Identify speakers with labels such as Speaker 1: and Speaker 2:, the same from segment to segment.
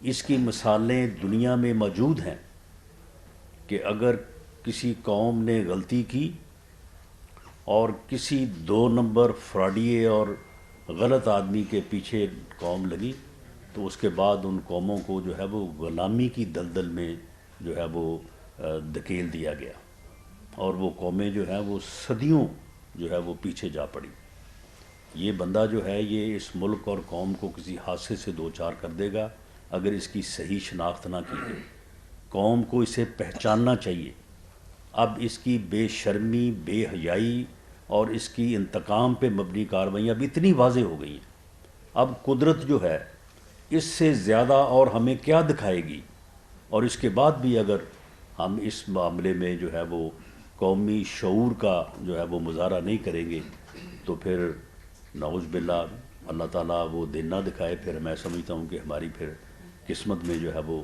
Speaker 1: اس کی مثالیں دنیا میں موجود ہیں کہ اگر کسی قوم نے غلطی کی اور کسی 2 نمبر فراڈیے اور غلط آدمی کے پیچھے قوم لگی تو اس کے بعد ان قوموں کو جو ہے وہ غلامی کی دلدل میں جو ہے وہ دھکیل دیا گیا، اور وہ قومیں جو ہیں وہ صدیوں جو ہے وہ پیچھے جا پڑی۔ یہ بندہ جو ہے یہ اس ملک اور قوم کو کسی حادثے سے دوچار کر دے گا اگر اس کی صحیح شناخت نہ کی جائے۔ قوم کو اسے پہچاننا چاہیے۔ اب اس کی بے شرمی، بے حیائی اور اس کی انتقام پہ مبنی کارروائیاں اب اتنی واضح ہو گئی ہیں۔ اب قدرت جو ہے اس سے زیادہ اور ہمیں کیا دکھائے گی؟ اور اس کے بعد بھی اگر ہم اس معاملے میں جو ہے وہ قومی شعور کا جو ہے وہ مظاہرہ نہیں کریں گے تو پھر نعوذ باللہ اللہ تعالیٰ وہ دن نہ دکھائے، پھر میں سمجھتا ہوں کہ ہماری پھر قسمت میں جو ہے وہ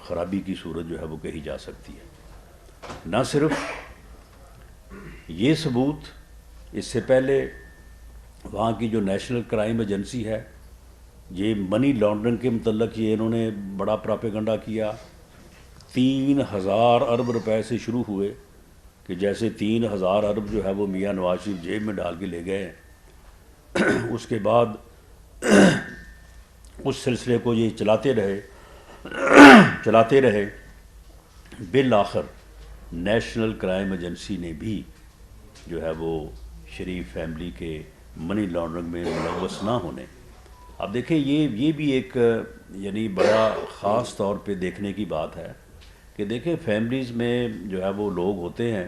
Speaker 1: خرابی کی صورت جو ہے وہ کہی جا سکتی ہے۔ نہ صرف یہ ثبوت، اس سے پہلے وہاں کی جو نیشنل کرائم ایجنسی ہے یہ منی لانڈرنگ کے متعلق یہ انہوں نے بڑا پراپیگنڈا کیا۔ 3,000 ارب روپے سے شروع ہوئے کہ جیسے 3,000 ارب جو ہے وہ میاں نواز شریف جیب میں ڈال کے لے گئے ہیں۔ اس کے بعد اس سلسلے کو یہ چلاتے رہے بالآخر نیشنل کرائم ایجنسی نے بھی جو ہے وہ شریف فیملی کے منی لانڈرنگ میں ملوث نہ ہونے۔ اب دیکھیں یہ بھی ایک یعنی بڑا خاص طور پہ دیکھنے کی بات ہے کہ دیکھیں فیملیز میں جو ہے وہ لوگ ہوتے ہیں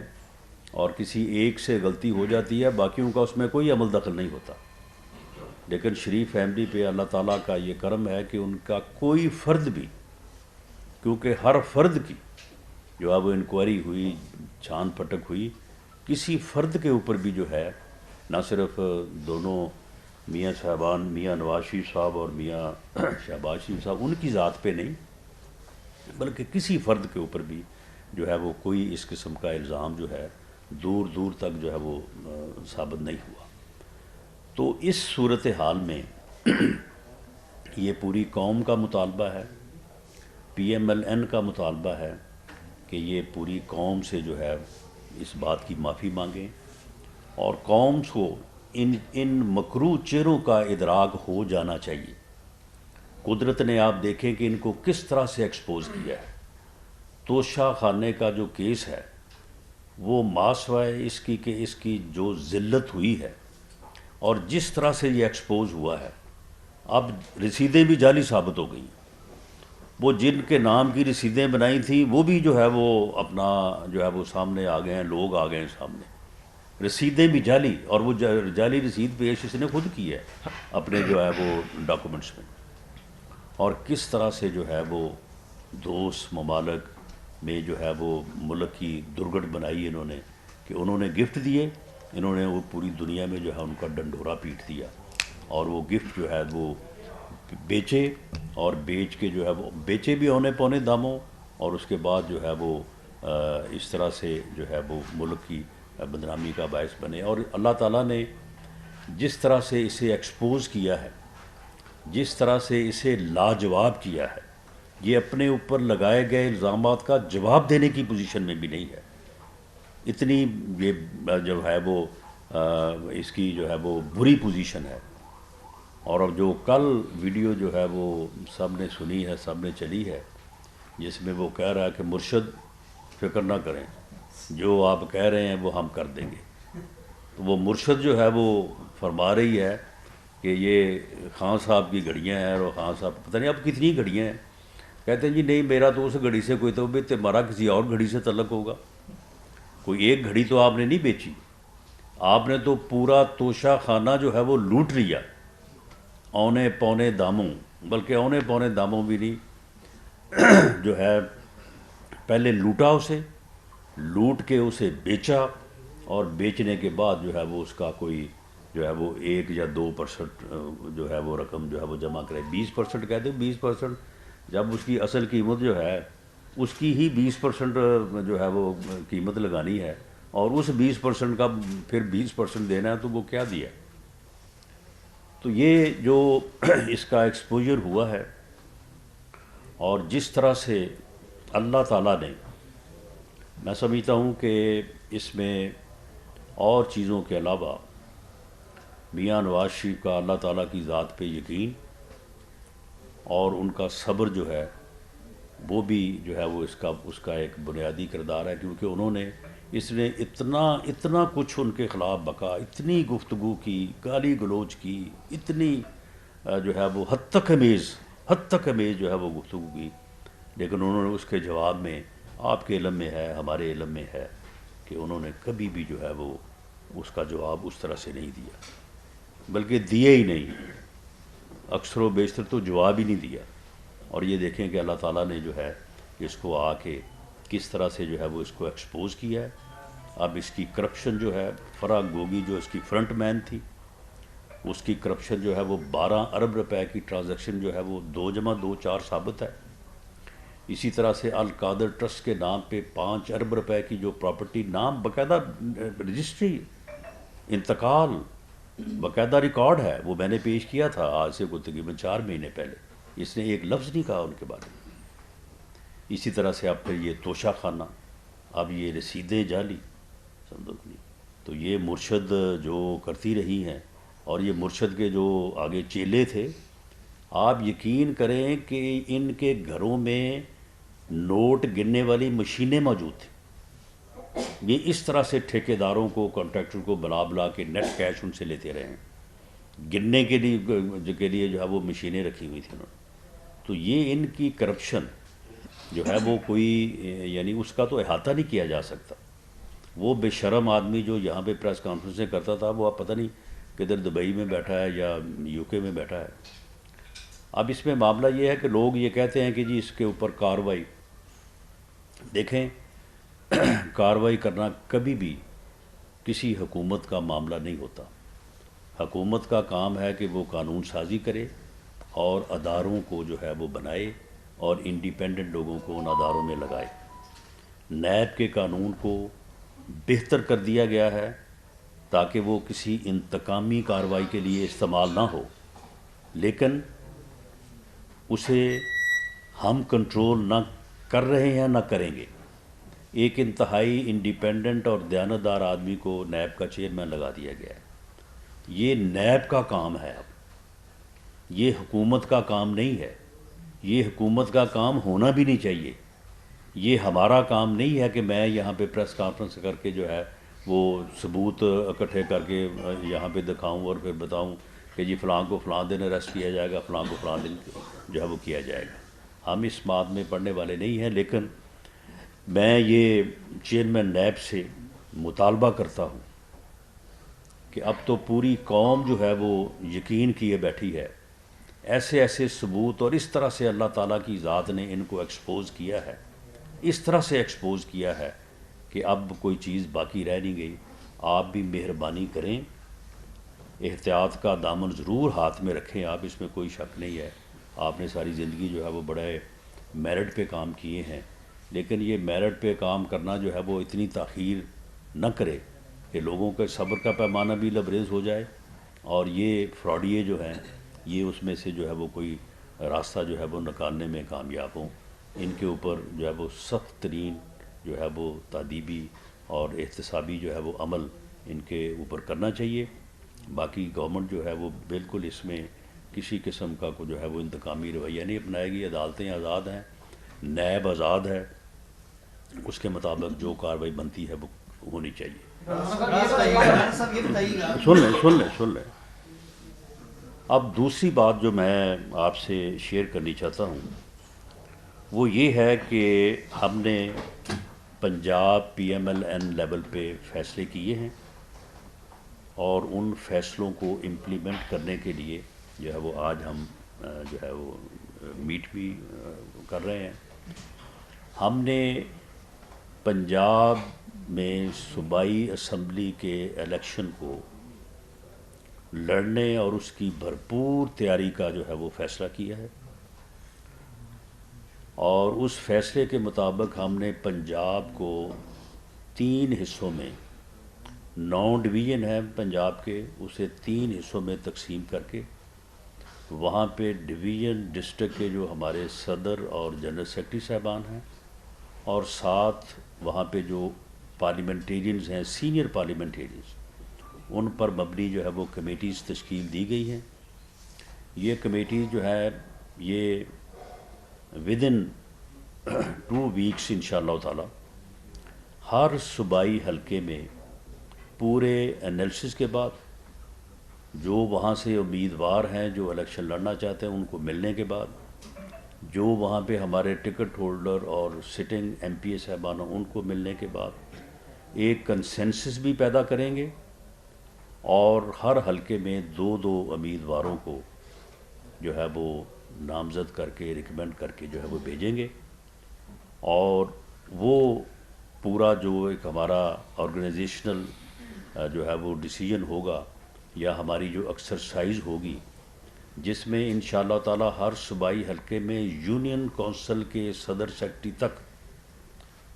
Speaker 1: اور کسی ایک سے غلطی ہو جاتی ہے، باقیوں کا اس میں کوئی عمل دخل نہیں ہوتا، لیکن شریف فیملی پہ اللہ تعالیٰ کا یہ کرم ہے کہ ان کا کوئی فرد بھی، کیونکہ ہر فرد کی جو ہے وہ انکوائری ہوئی، چھان پھٹک ہوئی، کسی فرد کے اوپر بھی جو ہے نہ صرف دونوں میاں صاحبان، میاں نواز شریف صاحب اور میاں شہباز شریف صاحب، ان کی ذات پہ نہیں بلکہ کسی فرد کے اوپر بھی جو ہے وہ کوئی اس قسم کا الزام جو ہے دور دور تک جو ہے وہ ثابت نہیں ہوا۔ تو اس صورتحال میں یہ پوری قوم کا مطالبہ ہے، PMLN کا مطالبہ ہے کہ یہ پوری قوم سے جو ہے اس بات کی معافی مانگیں اور قوم کو ان مکروہ چہروں کا ادراک ہو جانا چاہیے۔ قدرت نے آپ دیکھیں کہ ان کو کس طرح سے ایکسپوز کیا ہے۔ توشہ خانے کا جو کیس ہے وہ ماسوائے اس کی کہ اس کی جو ذلت ہوئی ہے اور جس طرح سے یہ ایکسپوز ہوا ہے، اب رسیدیں بھی جعلی ثابت ہو گئی ہیں۔ وہ جن کے نام کی رسیدیں بنائی تھیں وہ بھی جو ہے وہ اپنا جو ہے وہ سامنے آ گئے ہیں، لوگ آ گئے ہیں سامنے، رسیدیں بھی جعلی، اور وہ جعلی رسید پیش اس نے خود کی ہے اپنے جو ہے وہ ڈاکومنٹس میں۔ اور کس طرح سے جو ہے وہ دوست ممالک میں جو ہے وہ ملک کی درگٹ بنائی انہوں نے کہ انہوں نے گفٹ دیے، انہوں نے وہ پوری دنیا میں جو ہے ان کا ڈنڈورا پیٹ دیا، اور وہ گفٹ جو ہے وہ بیچے، اور بیچ کے جو ہے وہ بیچے بھی اونے پونے داموں، اور اس کے بعد جو ہے وہ اس طرح سے جو ہے وہ ملک کی بدنامی کا باعث بنے۔ اور اللہ تعالیٰ نے جس طرح سے اسے ایکسپوز کیا ہے، جس طرح سے اسے لاجواب کیا ہے، یہ اپنے اوپر لگائے گئے الزامات کا جواب دینے کی پوزیشن میں بھی نہیں ہے۔ اتنی یہ جو ہے وہ اس کی جو ہے وہ بری پوزیشن ہے۔ اور جو کل ویڈیو جو ہے وہ سب نے سنی ہے، سب نے چلی ہے، جس میں وہ کہہ رہا ہے کہ مرشد فکر نہ کریں، جو آپ کہہ رہے ہیں وہ ہم کر دیں گے۔ تو وہ مرشد جو ہے وہ فرما رہی ہے کہ یہ خان صاحب کی گھڑیاں ہیں، اور خان صاحب پتہ نہیں اب کتنی گھڑیاں ہیں، کہتے ہیں جی نہیں میرا تو اس گھڑی سے کوئی توبہ، تمہارا کسی اور گھڑی سے تعلق ہوگا، کوئی ایک گھڑی تو آپ نے نہیں بیچی، آپ نے تو پورا توشہ خانہ جو ہے وہ لوٹ لیا اونے پونے داموں، بلکہ اونے پونے داموں بھی نہیں، جو ہے پہلے لوٹا اسے، لوٹ کے اسے بیچا، اور بیچنے کے بعد جو ہے وہ اس کا کوئی جو ہے وہ 1 یا 2% جو ہے وہ رقم جو ہے وہ جمع کرے۔ 20% کہتے ہیں، 20% جب اس کی اصل قیمت جو ہے اس کی ہی 20% جو ہے وہ قیمت لگانی ہے، اور اس 20% کا پھر 20% دینا ہے، تو وہ کیا دیا؟ تو یہ جو اس کا ایکسپوجر ہوا ہے اور جس طرح سے اللہ تعالیٰ نے، میں سمجھتا ہوں کہ اس میں اور چیزوں کے علاوہ میاں نواز شریف کا اللہ تعالیٰ کی ذات پہ یقین اور ان کا صبر جو ہے وہ بھی جو ہے وہ اس کا ایک بنیادی کردار ہے، کیونکہ انہوں نے اس نے اتنا کچھ ان کے خلاف بکا، اتنی گفتگو کی، گالی گلوچ کی، اتنی جو ہے وہ حد تک امیز جو ہے وہ گفتگو کی، لیکن انہوں نے اس کے جواب میں، آپ کے علم میں ہے، ہمارے علم میں ہے کہ انہوں نے کبھی بھی جو ہے وہ اس کا جواب اس طرح سے نہیں دیا، بلکہ دیے ہی نہیں، اکثر و بیشتر تو جواب ہی نہیں دیا۔ اور یہ دیکھیں کہ اللہ تعالیٰ نے جو ہے اس کو آ کے کس طرح سے جو ہے وہ اس کو ایکسپوز کیا ہے۔ اب اس کی کرپشن جو ہے، فرح گوگی جو اس کی فرنٹ مین تھی، اس کی کرپشن جو ہے وہ 12 ارب روپے کی ٹرانزیکشن جو ہے وہ 2+2 4 ثابت ہے۔ اسی طرح سے القادر ٹرسٹ کے نام پہ 5 ارب روپے کی جو پراپرٹی، نام باقاعدہ رجسٹری، انتقال باقاعدہ ریکارڈ ہے، وہ میں نے پیش کیا تھا آج سے تقریباً 4 مہینے پہلے، اس نے ایک لفظ نہیں کہا ان کے بارے میں۔ اسی طرح سے اب پھر یہ توشہ خانہ، اب یہ رسیدیں جعلی، صندوق، تو یہ مرشد جو کرتی رہی ہیں، اور یہ مرشد کے جو آگے چیلے تھے، آپ یقین کریں کہ ان کے گھروں میں نوٹ گننے والی مشینیں موجود تھیں۔ یہ اس طرح سے ٹھیکیداروں کو، کانٹریکٹر کو بلا کے نیٹ کیش ان سے لیتے رہے ہیں، گننے کے لیے جو ہے وہ مشینیں رکھی ہوئی تھیں انہوں نے۔ تو یہ ان کی کرپشن جو ہے وہ کوئی یعنی اس کا تو احاطہ نہیں کیا جا سکتا۔ وہ بے شرم آدمی جو یہاں پہ پریس کانفرنسیں کرتا تھا، وہ اب پتہ نہیں کدھر دبئی میں بیٹھا ہے یا UK میں بیٹھا ہے۔ اب اس میں معاملہ یہ ہے کہ لوگ یہ کہتے ہیں کہ جی اس کے اوپر کارروائی، دیکھیں کارروائی کرنا کبھی بھی کسی حکومت کا معاملہ نہیں ہوتا۔ حکومت کا کام ہے کہ وہ قانون سازی کرے اور اداروں کو جو ہے وہ بنائے اور انڈیپینڈنٹ لوگوں کو ان اداروں میں لگائے۔ نیب کے قانون کو بہتر کر دیا گیا ہے تاکہ وہ کسی انتقامی کارروائی کے لیے استعمال نہ ہو، لیکن اسے ہم کنٹرول نہ کر رہے ہیں نہ کریں گے۔ ایک انتہائی انڈیپینڈنٹ اور دیانتدار آدمی کو نیب کا چیئرمین لگا دیا گیا ہے۔ یہ نیب کا کام ہے، اب یہ حکومت کا کام نہیں ہے، یہ حکومت کا کام ہونا بھی نہیں چاہیے۔ یہ ہمارا کام نہیں ہے کہ میں یہاں پہ پریس کانفرنس کر کے جو ہے وہ ثبوت اکٹھے کر کے یہاں پہ دکھاؤں اور پھر بتاؤں کہ جی فلاں کو فلاں دن اریسٹ کیا جائے گا، فلاں کو فلاں دن جو ہے وہ کیا جائے گا۔ ہم اس بات میں پڑھنے والے نہیں ہیں، لیکن میں یہ چیئرمین نیب سے مطالبہ کرتا ہوں کہ اب تو پوری قوم جو ہے وہ یقین کیے بیٹھی ہے، ایسے ثبوت، اور اس طرح سے اللہ تعالیٰ کی ذات نے ان کو ایکسپوز کیا ہے، اس طرح سے ایکسپوز کیا ہے کہ اب کوئی چیز باقی رہ نہیں گئی۔ آپ بھی مہربانی کریں، احتیاط کا دامن ضرور ہاتھ میں رکھیں، آپ اس میں کوئی شک نہیں ہے۔ آپ نے ساری زندگی جو ہے وہ بڑے میرٹ پہ کام کیے ہیں، لیکن یہ میرٹ پہ کام کرنا جو ہے وہ اتنی تاخیر نہ کرے کہ لوگوں کے صبر کا پیمانہ بھی لبریز ہو جائے، اور یہ فراڈیے جو ہیں یہ اس میں سے جو ہے وہ کوئی راستہ جو ہے وہ نکالنے میں کامیاب ہوں۔ ان کے اوپر جو ہے وہ سخت ترین جو ہے وہ تادیبی اور احتسابی جو ہے وہ عمل ان کے اوپر کرنا چاہیے۔ باقی گورنمنٹ جو ہے وہ بالکل اس میں کسی قسم کا جو ہے وہ انتقامی رویہ نہیں اپنائے گی۔ عدالتیں آزاد ہیں، نیب آزاد ہے، اس کے مطابق جو کارروائی بنتی ہے وہ ہونی چاہیے۔ سن لیں۔ اب دوسری بات جو میں آپ سے شیئر کرنی چاہتا ہوں وہ یہ ہے کہ ہم نے پنجاب PMLN لیول پہ فیصلے کیے ہیں، اور ان فیصلوں کو امپلیمنٹ کرنے کے لیے جو ہے وہ آج ہم جو ہے وہ میٹ بھی کر رہے ہیں۔ ہم نے پنجاب میں صوبائی اسمبلی کے الیکشن کو لڑنے اور اس کی بھرپور تیاری کا جو ہے وہ فیصلہ کیا ہے، اور اس فیصلے کے مطابق ہم نے پنجاب کو 3 حصوں میں، 9 ڈویژن ہیں پنجاب کے، اسے 3 حصوں میں تقسیم کر کے وہاں پہ ڈویژن ڈسٹرکٹ کے جو ہمارے صدر اور جنرل سیکرٹری صاحبان ہیں، اور ساتھ وہاں پہ جو پارلیمنٹیرینز ہیں، سینئر پارلیمنٹیرینز، ان پر مبنی جو ہے وہ کمیٹیز تشکیل دی گئی ہیں۔ یہ کمیٹی جو ہے یہ ودن 2 ویکس انشاءاللہ تعالی ہر صوبائی حلقے میں پورے انالیسس کے بعد، جو وہاں سے امیدوار ہیں جو الیکشن لڑنا چاہتے ہیں ان کو ملنے کے بعد، جو وہاں پہ ہمارے ٹکٹ ہولڈر اور سٹنگ ایم پی اے صاحبان ہیں ان کو ملنے کے بعد ایک کنسنسس بھی پیدا کریں گے، اور ہر حلقے میں 2 امیدواروں کو جو ہے وہ نامزد کر کے ریکمینڈ کر کے جو ہے وہ بھیجیں گے، اور وہ پورا جو ایک ہمارا آرگنائزیشنل جو ہے وہ ڈیسیجن ہوگا یا ہماری جو ایکسرسائز ہوگی، جس میں انشاءاللہ تعالی ہر صوبائی حلقے میں یونین کونسل کے صدر سیکرٹری تک،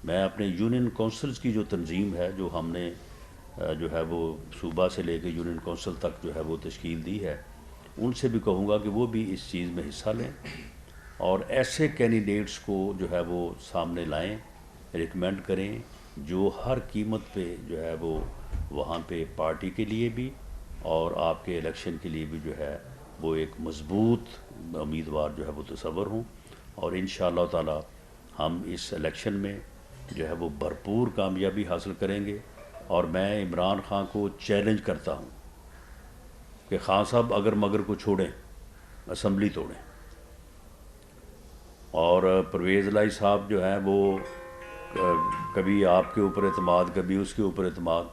Speaker 1: میں اپنے یونین کونسلز کی جو تنظیم ہے جو ہم نے جو ہے وہ صوبہ سے لے کے یونین کونسل تک جو ہے وہ تشکیل دی ہے، ان سے بھی کہوں گا کہ وہ بھی اس چیز میں حصہ لیں اور ایسے کینڈیڈیٹس کو جو ہے وہ سامنے لائیں، ریکمینڈ کریں جو ہر قیمت پہ جو ہے وہ وہاں پہ پارٹی کے لیے بھی اور آپ کے الیکشن کے لیے بھی جو ہے وہ ایک مضبوط امیدوار جو ہے وہ تصور ہوں، اور انشاءاللہ تعالی ہم اس الیکشن میں جو ہے وہ بھرپور کامیابی حاصل کریں گے۔ اور میں عمران خان کو چیلنج کرتا ہوں کہ خان صاحب اگر مگر کو چھوڑیں، اسمبلی توڑیں، اور پرویز الہی صاحب جو ہیں وہ کبھی آپ کے اوپر اعتماد کبھی اس کے اوپر اعتماد،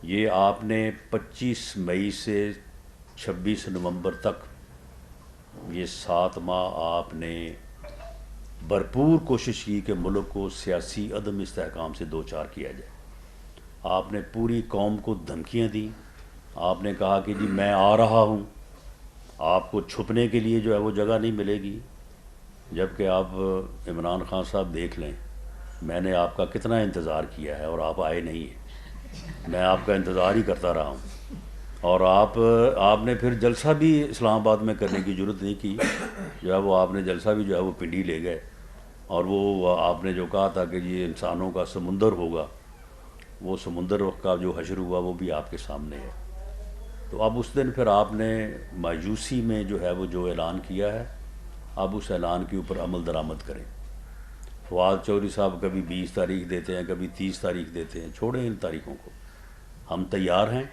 Speaker 1: یہ آپ نے 25 مئی سے 26 نومبر تک یہ 7 ماہ آپ نے بھرپور کوشش کی کہ ملک کو سیاسی عدم استحکام سے دوچار کیا جائے۔ آپ نے پوری قوم کو دھمکیاں دیں، آپ نے کہا کہ جی میں آ رہا ہوں، آپ کو چھپنے کے لیے جو ہے وہ جگہ نہیں ملے گی، جبکہ آپ عمران خان صاحب دیکھ لیں میں نے آپ کا کتنا انتظار کیا ہے اور آپ آئے نہیں ہیں، میں آپ کا انتظار ہی کرتا رہا ہوں، اور آپ نے پھر جلسہ بھی اسلام آباد میں کرنے کی ضرورت نہیں کی، جو ہے وہ آپ نے جلسہ بھی جو ہے وہ پنڈی لے گئے، اور وہ آپ نے جو کہا تھا کہ یہ انسانوں کا سمندر ہوگا، وہ سمندر کا جو حشر ہوا وہ بھی آپ کے سامنے ہے۔ تو اب اس دن پھر آپ نے مایوسی میں جو ہے وہ جو اعلان کیا ہے، اب اس اعلان کے اوپر عمل درآمد کریں۔ فواد چودھری صاحب کبھی 20 تاریخ دیتے ہیں، کبھی 30 تاریخ دیتے ہیں، چھوڑیں ان تاریخوں کو، ہم تیار ہیں،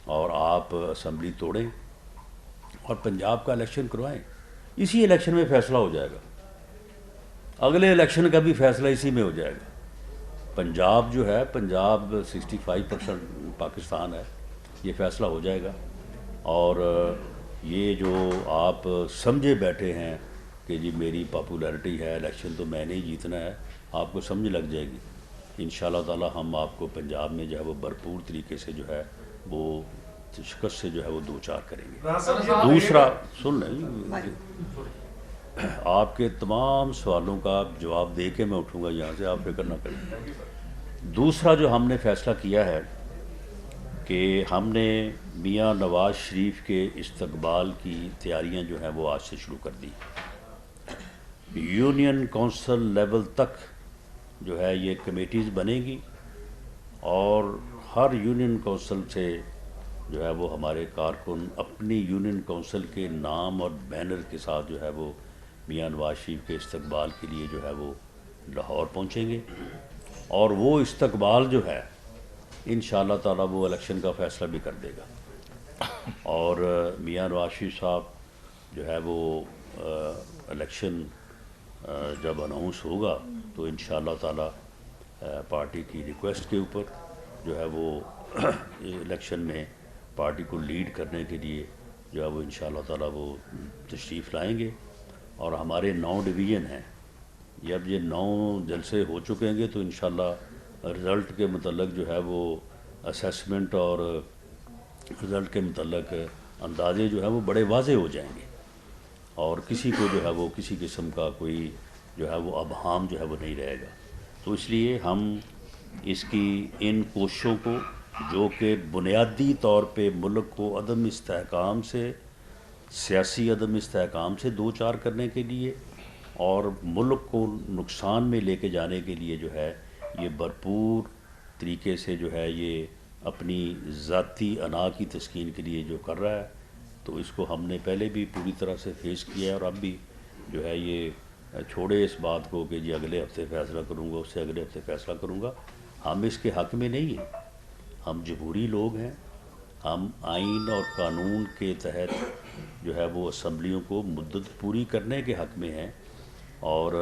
Speaker 1: اور آپ اسمبلی توڑیں اور پنجاب کا الیکشن کروائیں، اسی الیکشن میں فیصلہ ہو جائے گا، اگلے الیکشن کا بھی فیصلہ اسی میں ہو جائے گا۔ پنجاب جو ہے، پنجاب 65% پاکستان ہے، یہ فیصلہ ہو جائے گا، اور یہ جو آپ سمجھے بیٹھے ہیں کہ جی میری پاپولیرٹی ہے، الیکشن تو میں نے ہی جیتنا ہے، آپ کو سمجھ لگ جائے گی۔ انشاءاللہ تعالی ہم آپ کو پنجاب میں جو ہے وہ بھرپور طریقے سے جو ہے وہ شکست سے جو ہے وہ دوچار کریں گے۔ دوسرا سن لیں، آپ کے تمام سوالوں کا جواب دے کے میں اٹھوں گا یہاں سے، آپ فکر نہ کریں۔ دوسرا جو ہم نے فیصلہ کیا ہے کہ ہم نے میاں نواز شریف کے استقبال کی تیاریاں جو ہیں وہ آج سے شروع کر دی۔ یونین کونسل لیول تک جو ہے یہ کمیٹیز بنے گی، اور ہر یونین کونسل سے جو ہے وہ ہمارے کارکن اپنی یونین کونسل کے نام اور بینر کے ساتھ جو ہے وہ میاں نواز شریف کے استقبال کے لیے جو ہے وہ لاہور پہنچیں گے، اور وہ استقبال جو ہے انشاءاللہ تعالی وہ الیکشن کا فیصلہ بھی کر دے گا، اور میاں نواز شریف صاحب جو ہے وہ الیکشن جب اناؤنس ہوگا تو انشاءاللہ تعالی پارٹی کی ریکویسٹ کے اوپر جو ہے وہ الیکشن میں پارٹی کو لیڈ کرنے کے لیے جو ہے وہ انشاءاللہ تعالی وہ تشریف لائیں گے، اور ہمارے 9 ڈویژن ہیں، جب یہ 9 جلسے ہو چکیں گے تو انشاءاللہ رزلٹ کے متعلق جو ہے وہ اسیسمنٹ اور رزلٹ کے متعلق اندازے جو ہے وہ بڑے واضح ہو جائیں گے، اور کسی کو جو ہے وہ کسی قسم کا کوئی جو ہے وہ ابہام جو ہے وہ نہیں رہے گا۔ تو اس لیے ہم اس کی ان کوششوں کو جو کہ بنیادی طور پہ ملک کو عدم استحکام سے سیاسی عدم استحکام سے دو چار کرنے کے لیے اور ملک کو نقصان میں لے کے جانے کے لیے جو ہے یہ بھرپور طریقے سے جو ہے یہ اپنی ذاتی انا کی تسکین کے لیے جو کر رہا ہے، تو اس کو ہم نے پہلے بھی پوری طرح سے فیس کیا ہے، اور اب بھی جو ہے یہ چھوڑے اس بات کو کہ جی اگلے ہفتے فیصلہ کروں گا، اس سے اگلے ہفتے فیصلہ کروں گا. ہم اس کے حق میں نہیں ہیں، ہم جمہوری لوگ ہیں، ہم آئین اور قانون کے تحت جو ہے وہ اسمبلیوں کو مدت پوری کرنے کے حق میں ہیں، اور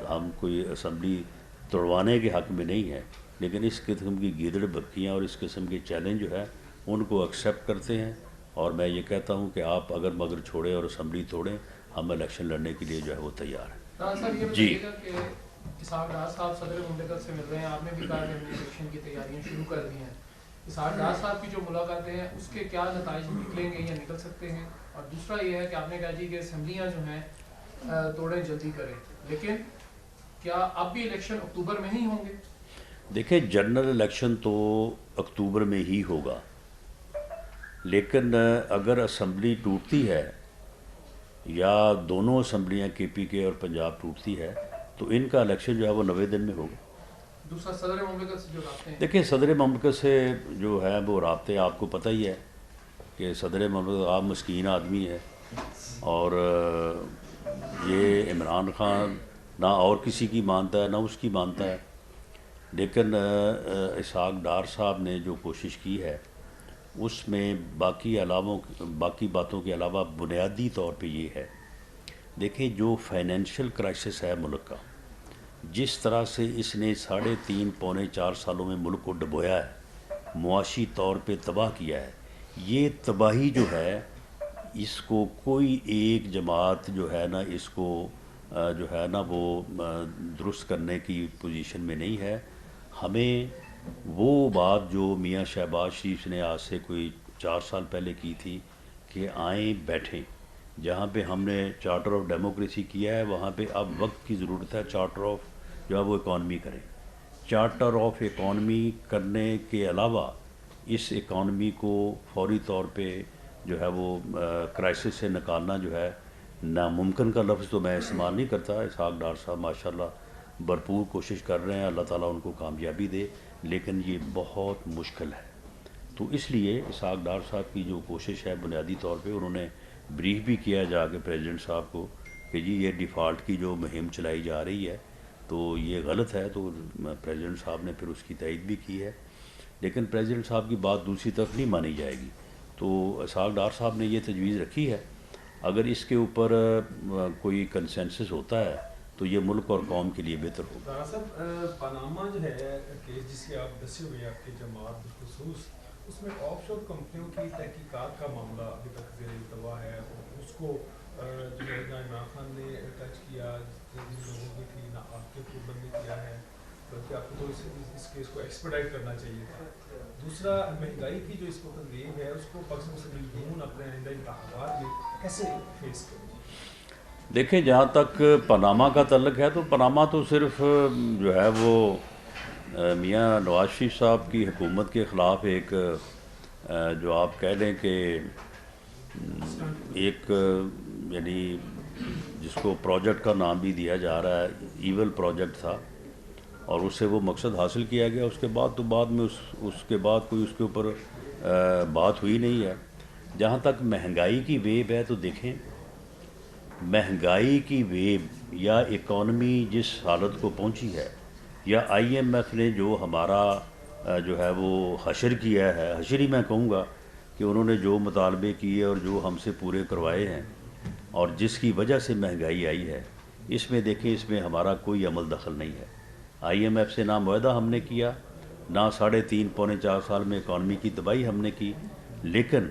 Speaker 1: ہم کوئی اسمبلی توڑوانے کے حق میں نہیں ہیں. لیکن اس قسم کی گیدڑ بکیاں اور اس قسم کے چیلنج جو ہے ان کو ایکسیپٹ کرتے ہیں، اور میں یہ کہتا ہوں کہ آپ اگر مگر چھوڑیں اور اسمبلی توڑیں، ہم الیکشن لڑنے کے لیے جو ہے وہ تیار ہیں.
Speaker 2: صاحب یہ
Speaker 1: جی
Speaker 2: بتائیے گا کہ اسحاق ڈار صاحب صدر مملکت سے مل رہے ہیں، آپ نے بھی کہا کہ ہم نے الیکشن کی تیاریاں شروع کر دی ہیں. اسحاق ڈار صاحب کی جو ملاقاتیں ہیں اس کے کیا نتائج نکلیں گے یا نکل سکتے ہیں؟ اور دوسرا یہ ہے کہ آپ نے کہا جی کہ اسمبلیاں جو ہیں توڑیں جلدی کریں، لیکن کیا اب بھی الیکشن اکتوبر میں ہی ہوں گے؟
Speaker 1: دیکھیں جنرل الیکشن تو اکتوبر میں ہی ہوگا، لیکن اگر اسمبلی ٹوٹتی ہے یا دونوں اسمبلیاں کے پی کے اور پنجاب ٹوٹتی ہے تو ان کا الیکشن جو ہے وہ 90 دن میں ہوگا.
Speaker 2: دوسرا صدر مملکت سے جو رابطے ہیں،
Speaker 1: دیکھیں صدر مملکت سے جو ہے وہ رابطے آپ کو پتہ ہی ہے کہ صدر مملکت آپ مسکین آدمی ہے، اور یہ عمران خان نہ اور کسی کی مانتا ہے نہ اس کی مانتا ہے. لیکن اسحاق ڈار صاحب نے جو کوشش کی ہے اس میں باقی باتوں کے علاوہ بنیادی طور پہ یہ ہے، دیکھیں جو فائنینشیل کرائسس ہے ملک کا، جس طرح سے اس نے 3.5 پونے 4 سالوں میں ملک کو ڈبویا ہے، معاشی طور پہ تباہ کیا ہے، یہ تباہی جو ہے اس کو کوئی ایک جماعت جو ہے نا اس کو جو ہے نا وہ درست کرنے کی پوزیشن میں نہیں ہے. ہمیں وہ بات جو میاں شہباز شریف نے آج سے کوئی 4 سال پہلے کی تھی کہ آئیں بیٹھیں، جہاں پہ ہم نے چارٹر آف ڈیموکریسی کیا ہے وہاں پہ اب وقت کی ضرورت ہے چارٹر آف جو ہے وہ اکانومی کریں. چارٹر آف اکانومی کرنے کے علاوہ اس اکانومی کو فوری طور پہ جو ہے وہ کرائسس سے نکالنا جو ہے ناممکن کا لفظ تو میں استعمال نہیں کرتا. اسحاق ڈار صاحب ماشاءاللہ بھرپور کوشش کر رہے ہیں، اللہ تعالیٰ ان کو کامیابی دے، لیکن یہ بہت مشکل ہے. تو اس لیے اسحاق ڈار صاحب کی جو کوشش ہے بنیادی طور پہ انہوں نے بریف بھی کیا جا کے پریزیڈنٹ صاحب کو کہ جی یہ ڈیفالٹ کی جو مہم چلائی جا رہی ہے تو یہ غلط ہے، تو پریزیڈنٹ صاحب نے پھر اس کی تائید بھی کی ہے. لیکن پریزیڈنٹ صاحب کی بات دوسری طرف نہیں مانی جائے گی. تو اسحاق ڈار صاحب نے یہ تجویز رکھی ہے، اگر اس کے اوپر کوئی کنسنسس ہوتا ہے تو یہ ملک اور قوم کے لیے بہتر ہوگا.
Speaker 3: رانا صاحب پاناما جو ہے کیس جس کے آپ دسے ہوئے آپ کی جماعت بالخصوص، اس میں آف شور کمپنیوں کی تحقیقات کا معاملہ ابھی تک زیر التوا ہے. اس کو جو ہے نہ عمران خان نے ٹچ کیا، جن لوگوں کی تھی نہ آپ کے حکومت نے کیا ہے، بلکہ آپ کو تو اس کیس کو ایکسپیڈائٹ کرنا چاہیے تھا. دوسرا مہنگائی کی جو اس وقت ویو ہے اس کو پاکستان مسلم لیگ اپنے آئندہ انتخابات میں کیسے فیس کرے؟
Speaker 1: دیکھیں جہاں تک پاناما کا تعلق ہے تو پاناما تو صرف جو ہے وہ میاں نواز شریف صاحب کی حکومت کے خلاف ایک جو آپ کہہ لیں کہ ایک یعنی جس کو پروجیکٹ کا نام بھی دیا جا رہا ہے ایول پروجیکٹ تھا، اور اس سے وہ مقصد حاصل کیا گیا. اس کے بعد تو بعد میں اس کے بعد کوئی اس کے اوپر بات ہوئی نہیں ہے. جہاں تک مہنگائی کی ویو ہے تو دیکھیں مہنگائی کی ویو یا اکانومی جس حالت کو پہنچی ہے، یا آئی ایم ایف نے جو ہمارا جو ہے وہ حشر کیا ہے، حشر ہی میں کہوں گا کہ انہوں نے جو مطالبے کیے اور جو ہم سے پورے کروائے ہیں اور جس کی وجہ سے مہنگائی آئی ہے، اس میں دیکھیں اس میں ہمارا کوئی عمل دخل نہیں ہے. آئی ایم ایف سے نہ معاہدہ ہم نے کیا، نہ 3.5 پونے 4 سال میں اکانومی کی تباہی ہم نے کی. لیکن